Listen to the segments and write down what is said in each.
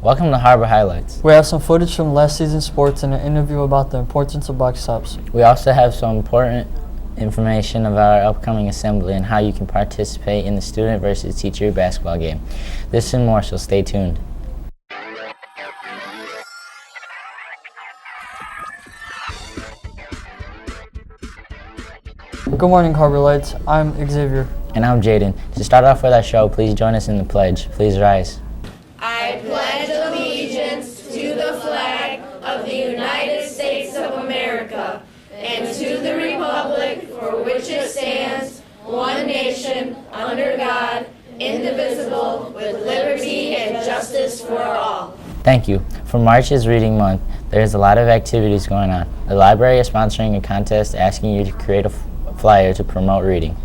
Welcome to Harbor Highlights. We have some footage from last season's sports and an interview about the importance of box tops. We also have some important information about our upcoming assembly and how you can participate in the student versus teacher basketball game. This and more, so stay tuned. Good morning, Harbor Lights. I'm Xavier. And I'm Jaden. To start off with our show, please join us in the pledge. Please rise. I pledge allegiance to the flag of the United States of America and to the republic for which it stands, one nation, under God, indivisible, with liberty and justice for all. Thank you. For March is Reading Month. There's a lot of activities going on. The library is sponsoring a contest asking you to create a flyer to promote reading.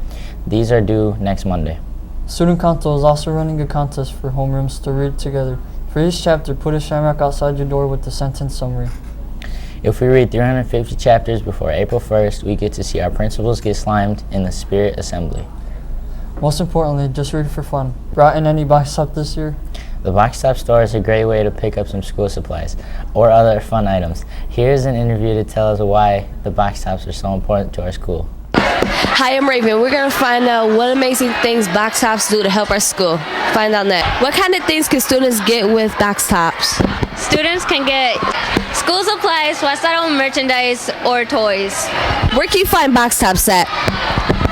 These are due next Monday. Student Council is also running a contest for homerooms to read together. For each chapter, put a shamrock outside your door with the sentence summary. If we read 350 chapters before April 1st, we get to see our principals get slimed in the Spirit Assembly. Most importantly, just read for fun. Brought in any box top this year? The Box Top store is a great way to pick up some school supplies or other fun items. Here's an interview to tell us why the box tops are so important to our school. Hi, I'm Raven. We're going to find out what amazing things box tops do to help our school. Find out that. What kind of things can students get with box tops? Students can get school supplies, West Idaho merchandise, or toys. Where can you find box tops at?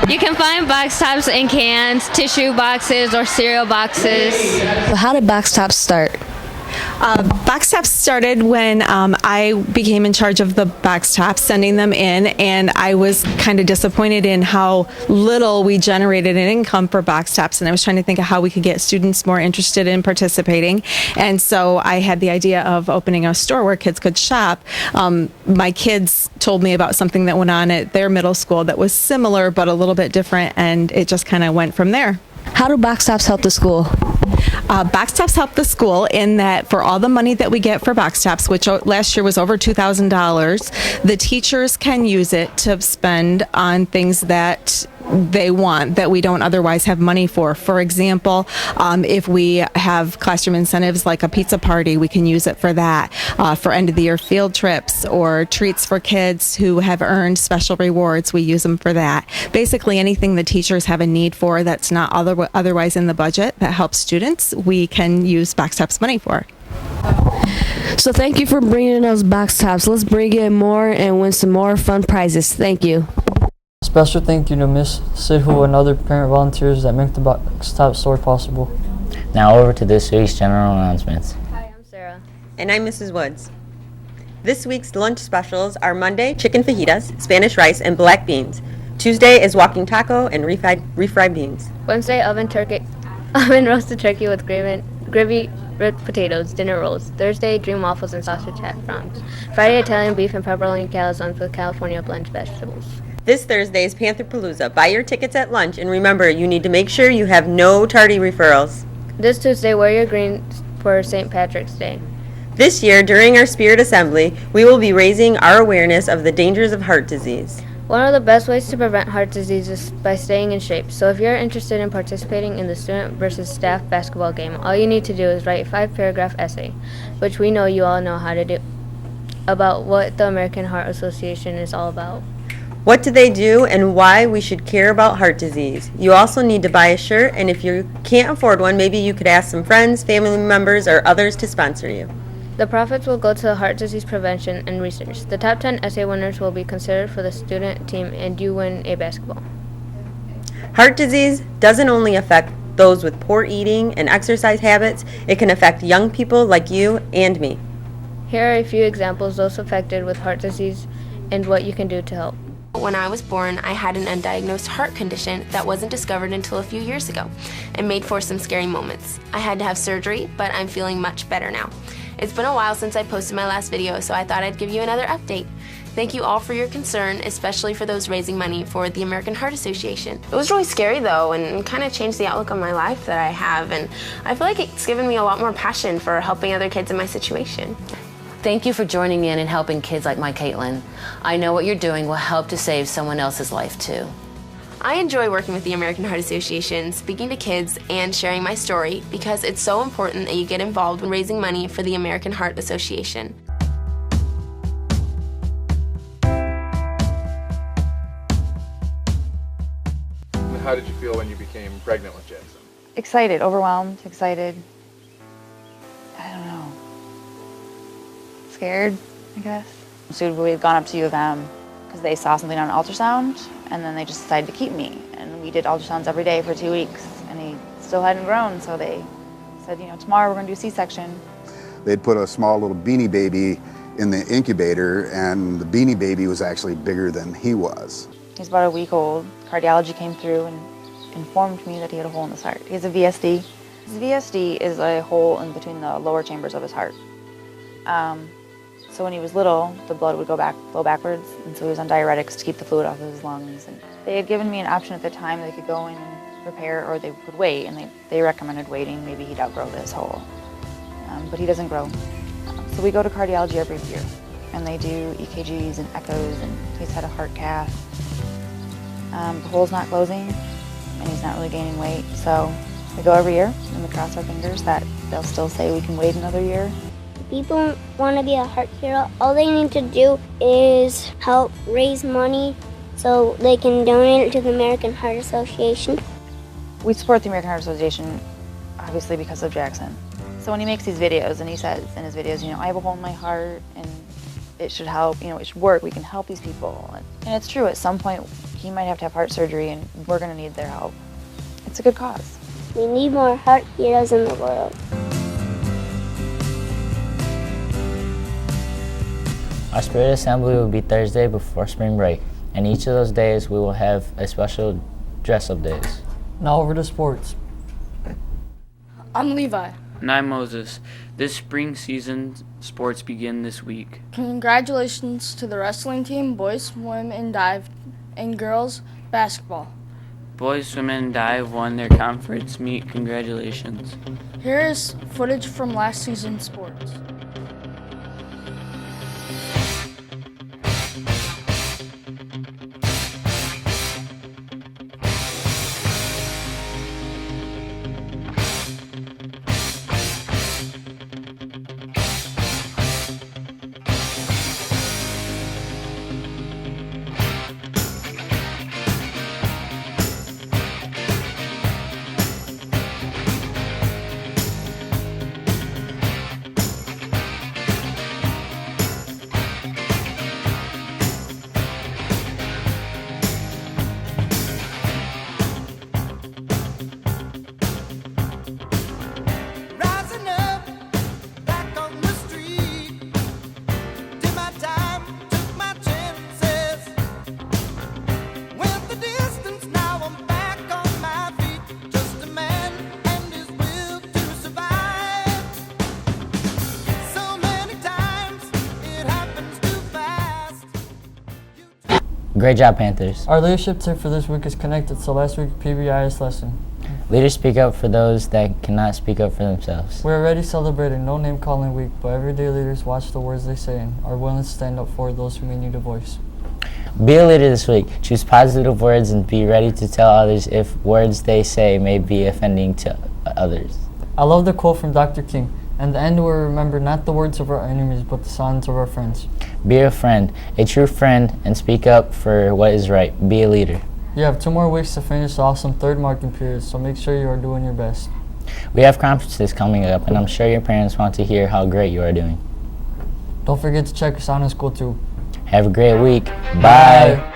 You can find box tops in cans, tissue boxes, or cereal boxes. How did box tops start? Box tops started when I became in charge of the box tops, sending them in, and I was kind of disappointed in how little we generated in income for box tops, and I was trying to think of how we could get students more interested in participating, and so I had the idea of opening a store where kids could shop. My kids told me about something that went on at their middle school that was similar but a little bit different, and it just kind of went from there. How do box tops help the school? Box tops help the school in that for all the money that we get for box tops, which last year was over $2,000, the teachers can use it to spend on things that they want that we don't otherwise have money for. For example, if we have classroom incentives like a pizza party, we can use it for that. For end of the year field trips or treats for kids who have earned special rewards, we use them for that. Basically anything the teachers have a need for that's not otherwise in the budget that helps students, we can use box tops money for. So thank you for bringing us box tops. Let's bring in more and win some more fun prizes. Thank you. Special thank you to Miss Sidhu and other parent volunteers that make the box top store possible. Now over to this week's general announcements. Hi, I'm Sarah. And I'm Mrs. Woods. This week's lunch specials are Monday, chicken fajitas, Spanish rice, and black beans. Tuesday is walking taco and refried beans. Wednesday, oven roasted turkey with gravy, roast potatoes, dinner rolls. Thursday, dream waffles and sausage hash browns. Friday, Italian beef and pepperoni calzones with California blend vegetables. This Thursday is Pantherpalooza. Buy your tickets at lunch, and remember, you need to make sure you have no tardy referrals. This Tuesday, wear your green for St. Patrick's Day. This year, during our Spirit Assembly, we will be raising our awareness of the dangers of heart disease. One of the best ways to prevent heart disease is by staying in shape. So if you're interested in participating in the student versus staff basketball game, all you need to do is write a 5-paragraph essay, which we know you all know how to do, about what the American Heart Association is all about. What do they do and why we should care about heart disease? You also need to buy a shirt, and if you can't afford one, maybe you could ask some friends, family members, or others to sponsor you. The profits will go to heart disease prevention and research. The top 10 essay winners will be considered for the student team, and you win a basketball. Heart disease doesn't only affect those with poor eating and exercise habits, it can affect young people like you and me. Here are a few examples of those affected with heart disease and what you can do to help. When I was born, I had an undiagnosed heart condition that wasn't discovered until a few years ago and made for some scary moments. I had to have surgery, but I'm feeling much better now. It's been a while since I posted my last video, so I thought I'd give you another update. Thank you all for your concern, especially for those raising money for the American Heart Association. It was really scary though, and kind of changed the outlook on my life that I have, and I feel like it's given me a lot more passion for helping other kids in my situation. Thank you for joining in and helping kids like my Caitlin. I know what you're doing will help to save someone else's life too. I enjoy working with the American Heart Association, speaking to kids, and sharing my story because it's so important that you get involved in raising money for the American Heart Association. How did you feel when you became pregnant with Jackson? Excited, overwhelmed, excited. I don't know. Scared, I guess. So we had gone up to U of M because they saw something on ultrasound, and then they just decided to keep me. And we did ultrasounds every day for 2 weeks, and he still hadn't grown, so they said, you know, tomorrow we're going to do a C-section. They'd put a small little Beanie Baby in the incubator, and the Beanie Baby was actually bigger than he was. He's about a week old. Cardiology came through and informed me that he had a hole in his heart. He has a VSD. His VSD is a hole in between the lower chambers of his heart. So when he was little, the blood would flow backwards, and so he was on diuretics to keep the fluid off of his lungs. And they had given me an option at the time. They could go in and repair, or they could wait, and they recommended waiting. Maybe he'd outgrow this hole, but he doesn't grow. So we go to cardiology every year, and they do EKGs and echoes, and he's had a heart cath. The hole's not closing, and he's not really gaining weight, so we go every year, and we cross our fingers that they'll still say we can wait another year. People want to be a heart hero. All they need to do is help raise money so they can donate it to the American Heart Association. We support the American Heart Association, obviously, because of Jackson. So when he makes these videos, and he says in his videos, you know, I have a hole in my heart, and it should help, you know, it should work, we can help these people. And it's true, at some point, he might have to have heart surgery, and we're going to need their help. It's a good cause. We need more heart heroes in the world. Our Spirit Assembly will be Thursday before spring break, and each of those days we will have a special dress-up days. Now over to sports. I'm Levi. And I'm Moses. This spring season sports begin this week. Congratulations to the wrestling team, boys swim and dive, and girls basketball. Boys swim and dive won their conference meet. Congratulations. Here is footage from last season's sports. Great job, Panthers. Our leadership tip for this week is connected to last week's PBIS lesson. Leaders speak up for those that cannot speak up for themselves. We're already celebrating No Name Calling Week, but everyday leaders watch the words they say and are willing to stand up for those who may need a voice. Be a leader this week. Choose positive words and be ready to tell others if words they say may be offending to others. I love the quote from Dr. King. In the end, we'll remember not the words of our enemies, but the silence of our friends. Be a friend, a true friend, and speak up for what is right. Be a leader. You have 2 more weeks to finish the awesome third marking period, so make sure you are doing your best. We have conferences coming up, and I'm sure your parents want to hear how great you are doing. Don't forget to check us out in school too. Have a great week. Bye.